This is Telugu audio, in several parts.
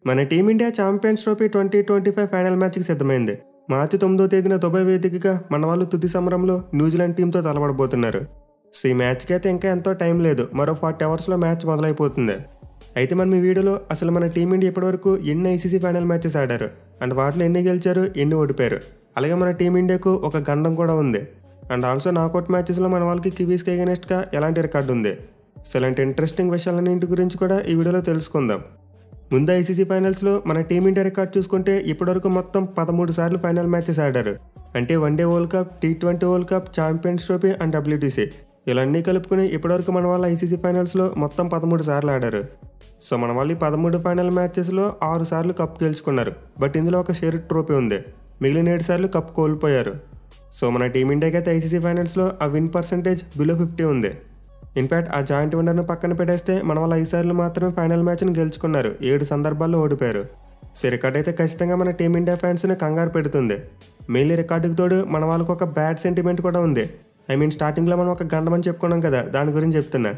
మన టీమిండియా ఛాంపియన్స్ ట్రోఫీ 2025 ఫైనల్ మ్యాచ్కి సిద్ధమైంది. మార్చి 9వ తేదీన దుబాయ్ వేదికగా మన వాళ్ళు తుది సమరంలో న్యూజిలాండ్ టీంతో తలపడబోతున్నారు. సో ఈ మ్యాచ్కి అయితే ఇంకా ఎంతో టైం లేదు, మరో 40 అవర్స్లో మ్యాచ్ మొదలైపోతుంది. అయితే మనం ఈ వీడియోలో అసలు మన టీమిండియా ఇప్పటివరకు ఎన్ని ఐసీసీ ఫైనల్ మ్యాచెస్ ఆడారు అండ్ వాటిలో ఎన్ని గెలిచారు, ఎన్ని ఓడిపోయారు, అలాగే మన టీమిండియాకు ఒక గండం కూడా ఉంది. అండ్ ఆల్సో నాకౌట్ మ్యాచెస్లో మన వాళ్ళకి కివీస్కి ఎగెనెస్ట్గా ఎలాంటి రికార్డు ఉంది. సో ఇలాంటి ఇంట్రెస్టింగ్ విషయాలన్నింటి గురించి కూడా ఈ వీడియోలో తెలుసుకుందాం. ముందు ఐసీసీ ఫైనల్స్లో మన టీమిండియా రికార్డ్ చూసుకుంటే ఇప్పటివరకు మొత్తం 13 సార్లు ఫైనల్ మ్యాచెస్ ఆడారు. అంటే one day world cup, T20 world cup, champions trophy and WTC ఇవన్నీ కలుపుకుని ఇప్పటివరకు మన వాళ్ళ ఐసీసీ ఫైనల్స్లో మొత్తం 13 సార్లు ఆడారు. సో మన వాళ్ళు 13 ఫైనల్ మ్యాచెస్లో 6 సార్లు కప్ గెలుచుకున్నారు. బట్ ఇందులో ఒక షేర్ ట్రోఫీ ఉంది, మిగిలిన 7 సార్లు కప్ కోల్పోయారు. సో మన టీమిండియాకి అయితే ఐసీసీ ఫైనల్స్లో ఆ విన్ పర్సంటేజ్ బిలో 50 ఉంది. ఇన్ఫ్యాక్ట్ ఆ జాయింట్ విన్నర్ను పక్కన పెట్టేస్తే మన వాళ్ళు 5 సార్లు మాత్రమే ఫైనల్ మ్యాచ్ని గెలుచుకున్నారు, 7 సందర్భాల్లో ఓడిపోయారు. సో రికార్డ్ అయితే ఖచ్చితంగా మన టీమిండియా ఫ్యాన్స్ని కంగారు పెడుతుంది. మెయిన్లీ రికార్డుకి తోడు మన వాళ్ళకు ఒక బ్యాడ్ సెంటిమెంట్ కూడా ఉంది. స్టార్టింగ్లో మనం ఒక గండం అని చెప్పుకున్నాం కదా, దాని గురించి చెప్తున్నా.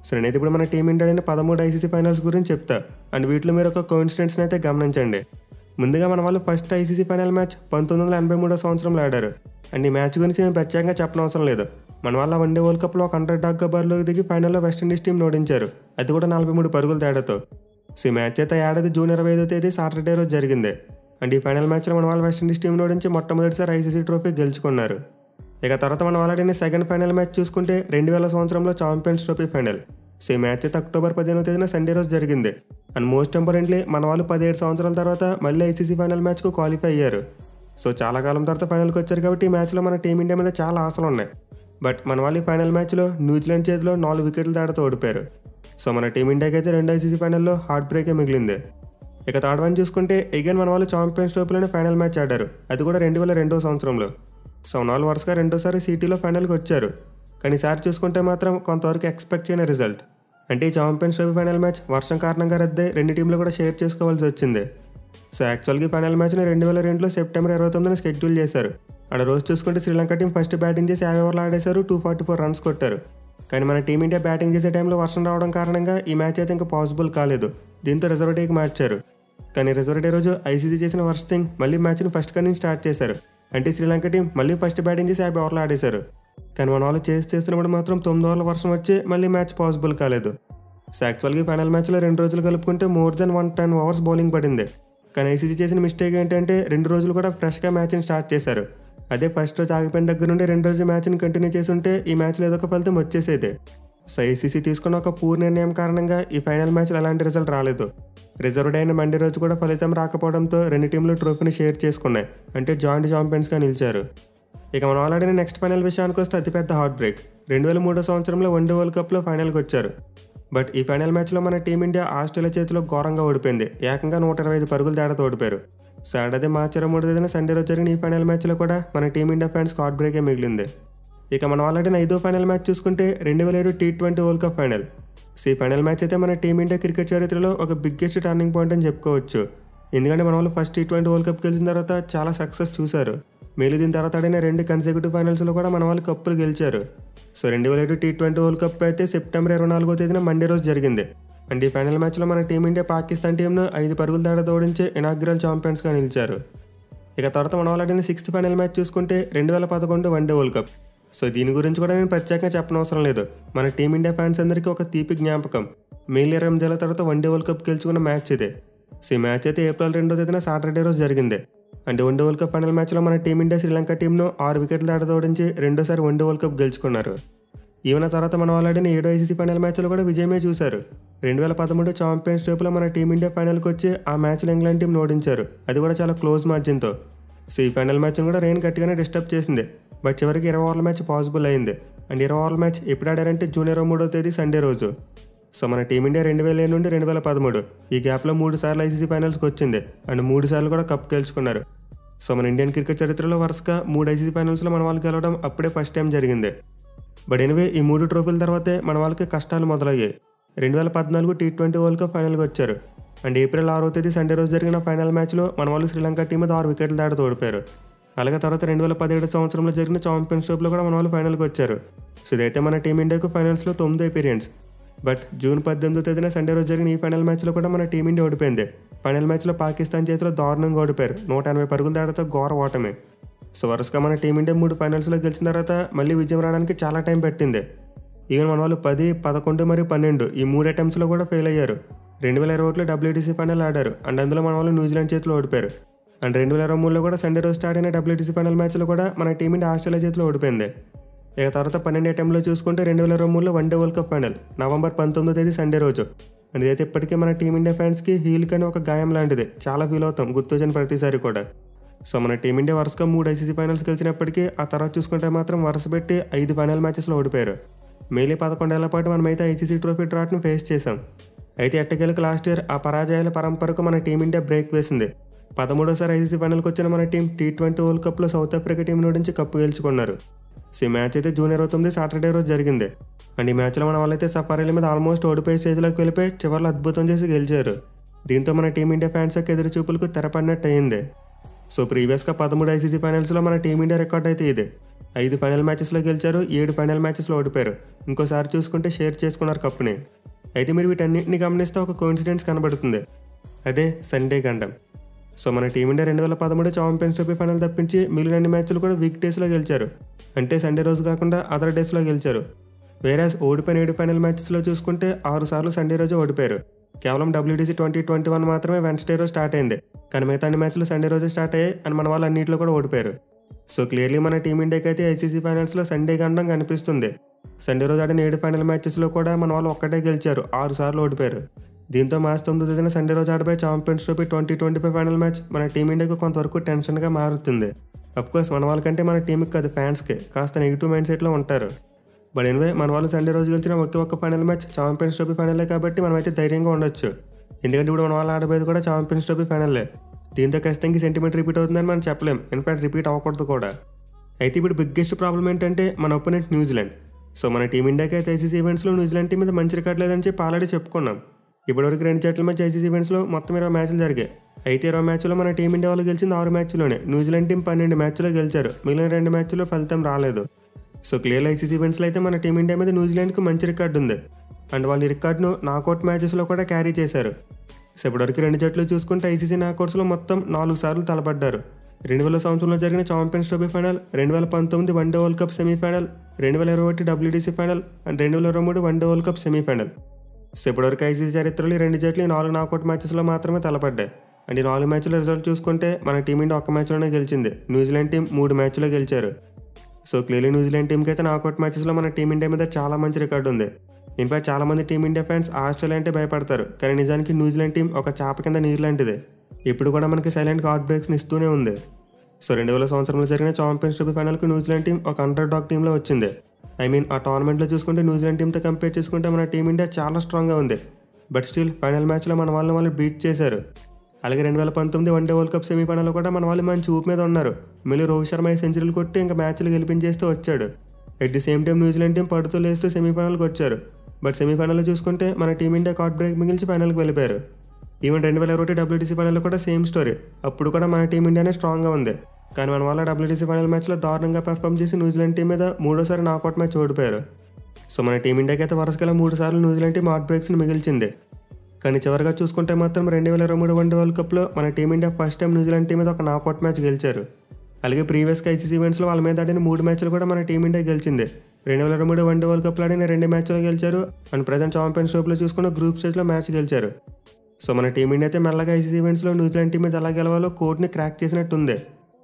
సో నేనైతే ఇప్పుడు మన టీమిండియా 13 ఐసీసీ ఫైనల్స్ గురించి చెప్తా. అండ్ వీటిలో మీరు ఒక కోఇన్సిడెన్స్ని అయితే గమనించండి. ముందుగా మన వాళ్ళు ఫస్ట్ ఐసీసీ ఫైనల్ మ్యాచ్ 1983 సంవత్సరంలో ఆడారు. అండ్ ఈ మ్యాచ్ గురించి నేను ప్రత్యేకంగా చెప్పనవసరం లేదు. మన వాళ్ళ వన్డే వరల్డ్ కప్లో ఒక అండర్ డాగ్గా బరిలోకి దిగి ఫైనల్లో వెస్టిండీస్ టీం ఓడించారు, అది కూడా 43 పరుగుల తేడాతో. సో ఈ మ్యాచ్ అయితే ఏడాది జూన్ 25వ తేదీ సాటర్డే రోజు జరిగింది. అండ్ ఈ ఫైనల్ మ్యాచ్లో మన వాళ్ళ వెస్టిండీస్ టీం ఓడించి మొట్టమొదటిసారి ఐసీసీ ట్రోఫీ గెలుచుకున్నారు. ఇక తర్వాత మన వాళ్ళ సెకండ్ ఫైనల్ మ్యాచ్ చూసుకుంటే 2000 సంవత్సరంలో ఛాంపియన్స్ ట్రోఫీ ఫైనల్. సో ఈ మ్యాచ్ అయితే అక్టోబర్ 15వ తేదీన సండే రోజు జరిగింది. అండ్ మోస్ట్ ఇంపార్టెంట్లీ మన వాళ్ళు 17 సంవత్సరాల తర్వాత మళ్ళీ ఐసీసీ ఫైనల్ మ్యాచ్కు క్వాలిఫై అయ్యారు. సో చాలా కాలం తర్వాత ఫైనల్కి వచ్చారు కాబట్టి ఈ మ్యాచ్లో మన టీమిండియా మీద చాలా ఆశలు ఉన్నాయి. బట్ మన వాళ్ళు ఈ ఫైనల్ మ్యాచ్లో న్యూజిలాండ్ చేతిలో 4 వికెట్ల తేడాతో ఓడిపోయారు. సో మన టీమిండియాకి అయితే 2 ఐసీసీ ఫైనల్లో హార్ట్ బ్రేకే మిగిలింది. ఇక థర్డ్ వన్ చూసుకుంటే అగైన్ మన వాళ్ళు ఛాంపియన్స్ ట్రోఫీలోనే ఫైనల్ మ్యాచ్ ఆడారు, అది కూడా 2002 సంవత్సరంలో. సో 4 వరుసగా రెండోసారి సిటీలో ఫైనల్కి వచ్చారు. కానీ ఈసారి చూసుకుంటే మాత్రం కొంతవరకు ఎక్స్పెక్ట్ చేయని రిజల్ట్. అంటే ఈ ఛాంపియన్స్ ట్రోఫీ ఫైనల్ మ్యాచ్ వర్షం కారణంగా రద్దే 2 టీంలు కూడా షేర్ చేసుకోవాల్సి వచ్చింది. సో యాక్చువల్గా ఫైనల్ మ్యాచ్ని 2002లో సెప్టెంబర్ 29న షెడ్యూల్ చేశారు. అక్కడ రోజు చూసుకుంటే శ్రీలంక టీం ఫస్ట్ బ్యాటింగ్ చేసి 50 ఓవర్లు ఆడేశారు, 244 రన్స్ కొట్టారు. కానీ మన టీమిండియా బ్యాటింగ్ చేసే టైంలో వర్షం రావడం కారణంగా ఈ మ్యాచ్ అయితే ఇంకా పాసిబుల్ కాలేదు. దీంతో రిజర్వ్ డేకి మార్చారు. కానీ రిజర్వ్ డే రోజు ఐసీసీ చేసిన వర్స్ట్ థింగ్, మళ్ళీ మ్యాచ్ని ఫస్ట్ కానీ స్టార్ట్ చేశారు. అంటే శ్రీలంక టీం మళ్ళీ ఫస్ట్ బ్యాటింగ్ చేసి 50 ఓవర్లు ఆడేశారు. కానీ మన వాళ్ళు చేస్తున్నప్పుడు మాత్రం 9 ఓవర్ల వర్షం వచ్చి మళ్ళీ మ్యాచ్ పాసిబుల్ కాలేదు. సో యాక్చువల్గా ఫైనల్ మ్యాచ్లో 2 రోజులు కలుపుకుంటే మోర్ దెన్ 110 ఓవర్స్ బౌలింగ్ పడింది. కానీ ఐసీసీ చేసిన మిస్టేక్ ఏంటంటే 2 రోజులు కూడా ఫ్రెష్గా మ్యాచ్ని స్టార్ట్ చేశారు. అదే ఫస్ట్ రోజు ఆగిపోయిన దగ్గర నుండి 2 రోజులు మ్యాచ్ని కంటిన్యూ చేసి ఉంటే ఈ మ్యాచ్లో ఏదో ఒక ఫలితం వచ్చేసేది. సో ఐసీసీ తీసుకున్న ఒక పూర్ నిర్ణయం కారణంగా ఈ ఫైనల్ మ్యాచ్లో ఎలాంటి రిజల్ట్ రాలేదు. రిజర్వ్ డే అయిన మండే రోజు కూడా ఫలితం రాకపోవడంతో 2 టీంలు ట్రోఫీని షేర్ చేసుకున్నాయి, అంటే జాయింట్ ఛాంపియన్స్గా నిలిచారు. ఇక మనం ఆల్రెడీ నెక్స్ట్ ఫైనల్ విషయానికి వస్తే అతిపెద్ద హార్ట్ బ్రేక్. 2003 సంవత్సరంలో వన్డే వరల్డ్ కప్లో ఫైనల్కి వచ్చారు. బట్ ఈ ఫైనల్ మ్యాచ్లో మన టీమిండియా ఆస్ట్రేలియా చేతిలో ఘోరంగా ఓడిపోయింది, ఏకంగా 125 పరుగుల తేడాతో ఓడిపోయారు. సో ఏడాది మార్చి 23వ తేదీన సండే రోజు జరిగిన ఈ ఫైనల్ మ్యాచ్లో కూడా మన టీమిండియా ఫ్యాన్స్ హార్ట్ బ్రేకే మిగిలింది. ఇక మనం ఆల్రెడీ 5వ ఫైనల్ మ్యాచ్ చూసుకుంటే 2007 T20 world cup final. So ఈ ఫైనల్ మ్యాచ్ అయితే మన టీమిండియా క్రికెట్ చరిత్రలో ఒక బిగ్గెస్ట్ టర్నింగ్ పాయింట్ అని చెప్పుకోవచ్చు. ఎందుకంటే మన వాళ్ళు ఫస్ట్ T20 వరల్డ్ కప్ గెలిచిన తర్వాత చాలా సక్సెస్ చూశారు. మేలు దీని తర్వాత ఆడిన 2 కన్సెక్యూటివ్ ఫైనల్స్లో కూడా మన వాళ్ళు కప్పులు గెలిచారు. సో 2007 T20 వరల్డ్ కప్ అయితే సెప్టెంబర్ 24వ తేదీన మండే రోజు జరిగింది. అండ్ ఈ ఫైనల్ మ్యాచ్లో మన టీమిండియా పాకిస్తాన్ టీంను 5 పరుగుల తేడాతో ఓడించి ఇనాగ్రల్ ఛాంపియన్స్గా నిలిచారు. ఇక తర్వాత మన వాళ్ళు ఆడిన 6th ఫైనల్ మ్యాచ్ చూసుకుంటే 2011 వన్డే వరల్డ్ కప్. సో దీని గురించి కూడా నేను ప్రత్యేకంగా చెప్పనవసరం లేదు, మన టీమిండియా ఫ్యాన్స్ అందరికీ ఒక తీపి జ్ఞాపకం. మెయిల్ 28 ఏళ్ల తర్వాత వన్డే వరల్డ్ కప్ గెలుచుకున్న మ్యాచ్ ఇదే. సో ఈ మ్యాచ్ అయితే ఏప్రిల్ 2వ తేదీన సాటర్డే రోజు జరిగింది. అంటే వన్డే వరల్డ్ కప్ ఫైనల్ మ్యాచ్లో మన టీమిండియా శ్రీలంక టీంను 6 వికెట్ల తేడాతో ఓడించి రెండోసారి వన్డే వరల్డ్ కప్ గెలుచుకున్నారు. ఈవెన తర్వాత మనం ఆల్రెడీ 7వ ఐసీసీ ఫైనల్ మ్యాచ్లో కూడా విజయమే చూశారు. 2013 ఛాంపియన్స్ ట్రోఫీలో మన టీమిండియా ఫైనల్కి వచ్చి ఆ మ్యాచ్లో ఇంగ్లాండ్ టీంను ఓడించారు, అది కూడా చాలా క్లోజ్ మార్జిన్తో. సో ఈ ఫైనల్ మ్యాచ్ను కూడా రెయిన్ గట్టిగానే డిస్టర్బ్ చేసింది. బట్ చివరికి 20 ఓవర్ల మ్యాచ్ పాసిబుల్ అయింది. అండ్ 20 ఓవర్ల మ్యాచ్ ఎప్పుడు ఆడారంటే జూన్ 23వ తేదీ సండే రోజు. సో మన టీమిండియా 2007 నుండి 2013 ఈ గ్యాప్లో 3 సార్లు ఐసీసీ ఫైనల్స్కి వచ్చింది. అండ్ 3 సార్లు కూడా కప్ గెలుచుకున్నారు. సో మన ఇండియన్ క్రికెట్ చరిత్రలో వరుసగా 3 ఐసీసీ ఫైనల్స్లో మన వాళ్ళు గెలవడం అప్పుడే ఫస్ట్ టైం జరిగింది. బట్ ఎనివే ఈ 3 ట్రోఫీల తర్వాతే మన వాళ్ళకి కష్టాలు మొదలయ్యాయి. 2014 T20 వరల్డ్ కప్ ఫైనల్కి వచ్చారు. అండ్ ఏప్రిల్ 6వ తేదీ సండే రోజు జరిగిన ఫైనల్ మ్యాచ్లో మన వాళ్ళు శ్రీలంక టీం మీద 6 వికెట్ల తేడాతో ఓడిపోయారు. అలాగే తర్వాత 2017 సంవత్సరంలో జరిగిన ఛాంపియన్స్ ట్రోఫీలో కూడా మన వాళ్ళు ఫైనల్కి వచ్చారు. సో ఇదైతే మన టీమిండియాకు ఫైనల్స్లో 9వ అపీరియన్స్. బట్ జూన్ 18వ తేదీన సండే రోజు జరిగిన ఈ ఫైనల్ మ్యాచ్లో కూడా మన టీమిండియా ఓడిపోయింది. ఫైనల్ మ్యాచ్లో పాకిస్తాన్ చేతిలో దారుణంగా ఓడిపోయారు. 180 పరుగుల తేడాతో ఘోర ఓటమి. సో వరుసగా మన టీమిండియా 3 ఫైనల్స్లో గెలిచిన తర్వాత మళ్ళీ విజయం రావడానికి చాలా టైం పట్టింది. ఈవెన్ మన వాళ్ళు 10, 11 మరియు 12 ఈ 3 అటెంప్ట్స్లో కూడా ఫెయిల్ అయ్యారు. 2021లో WTC ఫైనల్ ఆడారు అండ్ అందులో మన వాళ్ళు న్యూజిలాండ్ చేతిలో ఓడిపోయారు. అండ్ 2023లో కూడా సండే రోజు స్టార్ట్ అయిన WTC ఫైనల్ మ్యాచ్లో కూడా మన టీమిండియా ఆస్ట్రేలియా చేతిలో ఓడిపోయింది. ఇక తర్వాత 12 అటెంప్ట్లో చూసుకుంటే 2023లో one day world cup final November 19వ తేదీ సండే రోజు. అండ్ ఇదైతే ఇప్పటికీ మన టీమిండియా ఫ్యాన్స్కి హీల్ కానీ ఒక గాయం లాంటిది. చాలా ఫీల్ అవుతాం గుర్తొచ్చిన ప్రతిసారి కూడా. సో మన టీమిండియా వరుసగా 3 ICC ఫైనల్స్ గెలిచినప్పటికీ ఆ తర్వాత చూసుకుంటే మాత్రం వరుస పెట్టి 5 ఫైనల్ మ్యాచెస్లో ఓడిపోయారు. మేలీ 11 ఏళ్ల పాటు మనమైతే ICC ట్రోఫీ డ్రాట్ను ఫేస్ చేశాం. అయితే ఎట్టకేలకు లాస్ట్ ఇయర్ ఆ పరాజయాల పరంపరకు మన టీమిండియా బ్రేక్ వేసింది. 13వసారి ICC ఫైనల్కి వచ్చిన మన టీం T20 వరల్డ్ కప్లో సౌత్ ఆఫ్రికా టీం నుంచి కప్పు గెలుచుకున్నారు. సో ఈ మ్యాచ్ అయితే జూన్ 29 సాటర్డే రోజు జరిగింది. అండ్ ఈ మ్యాచ్లో మన వాళ్ళైతే సఫారీల మీద ఆల్మోస్ట్ ఓడిపోయే స్టేజ్లోకి వెళ్ళిపోయి చివరిలో అద్భుతం చేసి గెలిచారు. దీంతో మన టీమిండియా ఫ్యాన్స్ యొక్క ఎదురు చూపులకు తెరపడినట్టు అయింది. సో ప్రీవియస్గా 13 ICC ఫైనల్స్లో మన టీమిండియా రికార్డ్ అయితే ఇది. 5 ఫైనల్ మ్యాచెస్లో గెలిచారు, 7 ఫైనల్ మ్యాచెస్లో ఓడిపోయారు. ఇంకోసారి చూసుకుంటే షేర్ చేసుకున్నారు కప్పుని. అయితే మీరు వీటన్నింటిని గమనిస్తే ఒక కోఇన్సిడెన్స్ కనబడుతుంది. అదే సండే గండం. సో మన టీమిండియా 2013 ఛాంపియన్స్ ట్రోఫీ ఫైనల్ తప్పించి మిగిలిన అన్ని మ్యాచ్లు కూడా వీక్ డేస్లో గెలిచారు. అంటే సండే రోజు కాకుండా అదర్ డేస్లో గెలిచారు. వేరాజ్ ఓడిపోయిన 7 ఫైనల్ మ్యాచెస్లో చూసుకుంటే 6 సార్లు సండే రోజు ఓడిపోయారు. కేవలం WTC 2021 మాత్రమే వెన్స్డే రోజు స్టార్ట్ అయింది. కానీ మిగతా అన్ని మ్యాచ్లు సండే రోజే స్టార్ట్ అయ్యాయి అండ్ మన వాళ్ళు అన్నింటిలో కూడా ఓడిపోయారు. సో క్లియర్లీ మన టీమిండియాకి అయితే ICC ఫైనల్స్లో సండే గండం కనిపిస్తుంది. సండే రోజు ఆడిన 7 ఫైనల్ మ్యాచెస్లో కూడా మన వాళ్ళు ఒక్కటే గెలిచారు, 6 సార్లు ఓడిపోయారు. దీంతో మార్చి 9వ తేదీన సండే రోజు ఆడిపోయి ఛాంపియన్స్ ట్రోఫీ 2025 ఫైనల్ మ్యాచ్ మన టీమిండియాకు కొంతవరకు టెన్షన్గా మారుతుంది. అఫ్కోర్స్ మన వాళ్ళకంటే మన టీంకి కాదు ఫ్యాన్స్కి కాస్త నెగిటివ్ మైండ్ సెట్లో ఉంటారు. బట్ ఎనివే మన వాళ్ళు సండే రోజు గెలిచిన ఒక్క ఫైనల్ మ్యాచ్ ఛాంపియన్స్ ట్రోఫీ ఫైనలే కాబట్టి మనమైతే ధైర్యంగా ఉండొచ్చు. ఎందుకంటే ఇప్పుడు మన వాళ్ళు ఆడబోయేది కూడా ఛాంపియన్స్ ట్రోఫీ ఫైనల్లే. దీంతో ఖచ్చితంగా సెంటిమెంట్ రిపీట్ అవుతుందని మనం చెప్పలేం. ఇన్ఫాక్ట్ రిపీట్ అవ్వకూడదు కూడా. అయితే ఇప్పుడు బిగ్గెస్ట్ ప్రాబ్లం ఏంటంటే మన ఒపోనెంట్ న్యూజిలాండ్. సో మన టీమిండియాకి అయితే ICC ఈవెంట్స్లో న్యూజిలాండ్ టీం మీద మంచి రికార్డ్ లేదని చెప్పి ఆల్రెడీ చెప్పుకున్నాం. ఇప్పటివరకు 2 జట్ల మధ్య ICC ఈవెంట్స్లో మొత్తం 20 మ్యాచ్లు జరిగాయి. అయితే 20 మ్యాచ్లో మన టీమిండియా వాళ్ళు గెలిచింది 6 మ్యాచ్లోనే. న్యూజిలాండ్ టీం 12 మ్యాచ్లో గెలిచారు. మిగిలిన 2 మ్యాచ్లో ఫలితం రాలేదు. సో క్లియర్ ICC ఈవెంట్స్లో అయితే మన టీమిండియా మీద న్యూజిలాండ్కి మంచి రికార్డు ఉంది. అండ్ వాళ్ళు ఈ రికార్డును నాకౌట్ మ్యాచెస్లో కూడా క్యారీ చేశారు. సో ఇప్పటివరకు 2 జట్లు చూసుకుంటే ICC నాకౌట్స్లో మొత్తం 4 సార్లు తలపడ్డారు. 2000 సంవత్సరంలో జరిగిన champions trophy final, 2019 one day world cup semi-final, 2021 WTC final and 2023 one day world cup semi-final. So ఇప్పటివరకు ICC చరిత్రలో 2 జట్లు 4 నాకౌట్ మ్యాచెస్లో మాత్రమే తలపడ్డాయి. అండ్ ఈ 4 మ్యాచ్ల రిజల్ట్ చూసుకుంటే మన టీమిండియా 1 మ్యాచ్లోనే గెలిచింది. న్యూజిలాండ్ టీం 3 మ్యాచ్లో గెలిచారు. సో క్లియర్లీ న్యూజిలాండ్ టీంకి అయితే నాకౌట్ మ్యాచెస్లో మన టీమిండియా మీద చాలా మంచి రికార్డు ఉంది. ఇన్ఫాక్ట్ చాలామంది టీమిండియా ఫ్యాన్స్ ఆస్ట్రేలియా అంటే భయపడతారు. కానీ నిజానికి న్యూజిలాండ్ టీం ఒక చాప కింద నీరు లాంటిదే. ఇప్పుడు కూడా మనకి సైలెంట్ హార్ట్ బ్రేక్స్ని ఇస్తూనే ఉంది. సో 2000 సంవత్సరంలో జరిగిన ఛాంపియన్స్ ట్రోఫీ ఫైనల్కి న్యూజిలాండ్ టీం ఒక అండర్ డాగ్ టీంలో వచ్చింది. ఆ టోర్నమెంట్లో చూసుకుంటే న్యూజిలాండ్ టీంతో కంపేర్ చేసుకుంటే మన టీమిండియా చాలా స్ట్రాంగ్గా ఉంది. బట్ స్టిల్ ఫైనల్ మ్యాచ్లో మన వాళ్ళు బీట్ చేశారు. అలాగే 2019 వన్డే వరల్డ్ కప్ సెమీఫైనల్లో కూడా మన వాళ్ళు మంచి ఊపు మీద ఉన్నారు. మళ్ళీ రోహిత్ శర్మ సెంచరీలు కొట్టి ఇంకా మ్యాచ్లు గెలిపించేస్తూ వచ్చాడు. At the same time New Zealand team పడుతూ లేస్తూ సెమీఫైనల్కి వచ్చారు. బట్ సెమీఫైనల్లో చూసుకుంటే మన టీమిండియా కార్డ్ బ్రేక్ మిగిల్చి ఫైనల్కి వెళ్ళిపోయారు. ఈవెన్ 2021 WTC ఫైనల్లో కూడా సేమ్ స్టోరీ. అప్పుడు కూడా మన టీమిండియానే స్ట్రాంగ్గా ఉంది. కానీ మన వాళ్ళ WTC ఫైనల్ మ్యాచ్లో దారుణంగా పెర్ఫామ్ చేసి న్యూజిలాండ్ టీం మీద 3వ సారి నాకౌట్ మ్యాచ్ ఓడిపోయారు. సో మన టీమిండియాకి అయితే వరుసగా 3 సార్లు న్యూజిలాండ్ టీం హార్ట్ బ్రేక్స్ని మిగిల్చింది. కానీ చివరిగా చూసుకుంటే మాత్రం 2023 వన్డే వరల్డ్ కప్లో మన team India first time New Zealand team మీద ఒక నాకౌట్ మ్యాచ్ గెలిచారు. అలాగే ప్రీవియస్గా ICC ఈవెంట్స్లో వాళ్ళ మీద ఆడిన 3 మ్యాచ్లు కూడా మన టీమిండియా గెలిచింది. 2023 వన్డే వరల్డ్ కప్లో ఆడిన 2 మ్యాచ్లో గెలిచారు. అండ్ ప్రజెంట్ ఛాంపియన్స్ ట్రోఫీలో చూసుకున్న గ్రూప్ స్టేజ్లో మ్యాచ్ గెలిచారు. సో మన టీమిండియా అయితే మెల్లగా ICC ఈవెంట్స్లో న్యూజిలాండ్ టీం మీద ఎలా గెలవాలో కోడ్ని క్రాక్ చేసినట్టుంది.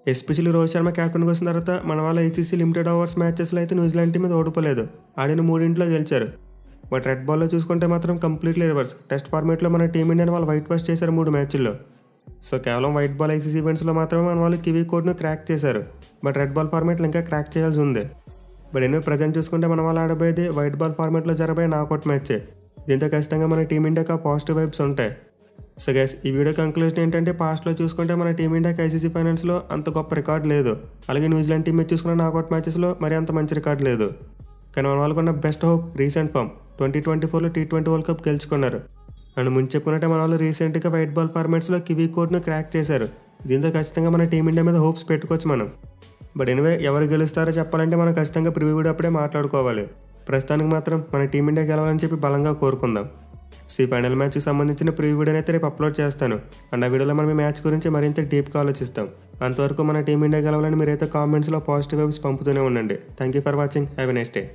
ఎస్పెషల్లీ రోహిత్ శర్మ క్యాప్టెన్కి వచ్చిన తర్వాత మన వాళ్ళ ICC లిమిటెడ్ ఓవర్స్ మ్యాచెస్లో అయితే న్యూజిలాండ్ టీం మీద ఓడిపోలేదు. ఆడిన 3 గెలిచారు. బట్ రెడ్ బాల్లో చూసుకుంటే మాత్రం కంప్లీట్లీ రివర్స్. టెస్ట్ ఫార్మేట్లో మన టీమిండియాని వాళ్ళు వైట్ వాష్ చేశారు 3 మ్యాచ్ల్లో. సో కేవలం వైట్ బాల్ ICC ఈవెంట్స్లో మాత్రమే మన వాళ్ళు కివీ కోడ్ను క్రాక్ చేశారు. బట్ రెడ్ బాల్ ఫార్మేట్లో ఇంకా క్రాక్ చేయాల్సి ఉంది. బట్ ఎన్నో ప్రజెంట్ చూసుకుంటే మన వాళ్ళు ఆడబోయేది వైట్ బాల్ ఫార్మేట్లో జరగబోయే నాకౌట్ మ్యాచే. దీంతో ఖచ్చితంగా మన టీమిండియాకి పాజిటివ్ వైబ్స్ ఉంటాయి. సో గైస్ ఈ వీడియో కంక్లూజన్ ఏంటంటే పాస్ట్లో చూసుకుంటే మన టీమిండియాకి ICC ఫైనల్స్లో అంత గొప్ప రికార్డు లేదు. అలాగే న్యూజిలాండ్ టీం మీద చూసుకున్న నాకౌట్ మ్యాచెస్లో మరి అంత మంచి రికార్డు లేదు. కానీ మన వాళ్ళకున్న బెస్ట్ హోప్ రీసెంట్ ఫామ్ 2024లో T20 వరల్డ్ కప్ గెలుచుకున్నారు. అండ్ ముందు చెప్పుకున్నట్టే మన వాళ్ళు రీసెంట్గా వైట్ బాల్ ఫార్మాట్స్లో కివీ కోడ్ను క్రాక్ చేశారు. దీంతో ఖచ్చితంగా మన టీమిండియా మీద హోప్స్ పెట్టుకోవచ్చు మనం. బట్ ఎనివే ఎవరు గెలుస్తారో చెప్పాలంటే మనం ఖచ్చితంగా ప్రివ్యూ వీడియో అప్పుడే మాట్లాడుకోవాలి. ప్రస్తుతానికి మాత్రం మన టీమిండియా గెలవాలని చెప్పి బలంగా కోరుకుందాం. ఈ ఫైనల్ మ్యాచ్కి సంబంధించిన ప్రివ్యూ వీడియోని అయితే రేపు అప్లోడ్ చేస్తాను. అండ్ ఆ వీడియోలో మనం ఈ మ్యాచ్ గురించి మరింత డీప్గా ఆలోచిస్తాం. అంతవరకు మన టీమిండియా గెలవాలని మీరైతే కామెంట్స్లో పాజిటివ్ వైబ్స్ పంపుతూనే ఉండండి. Thank you for watching. Have a nice day.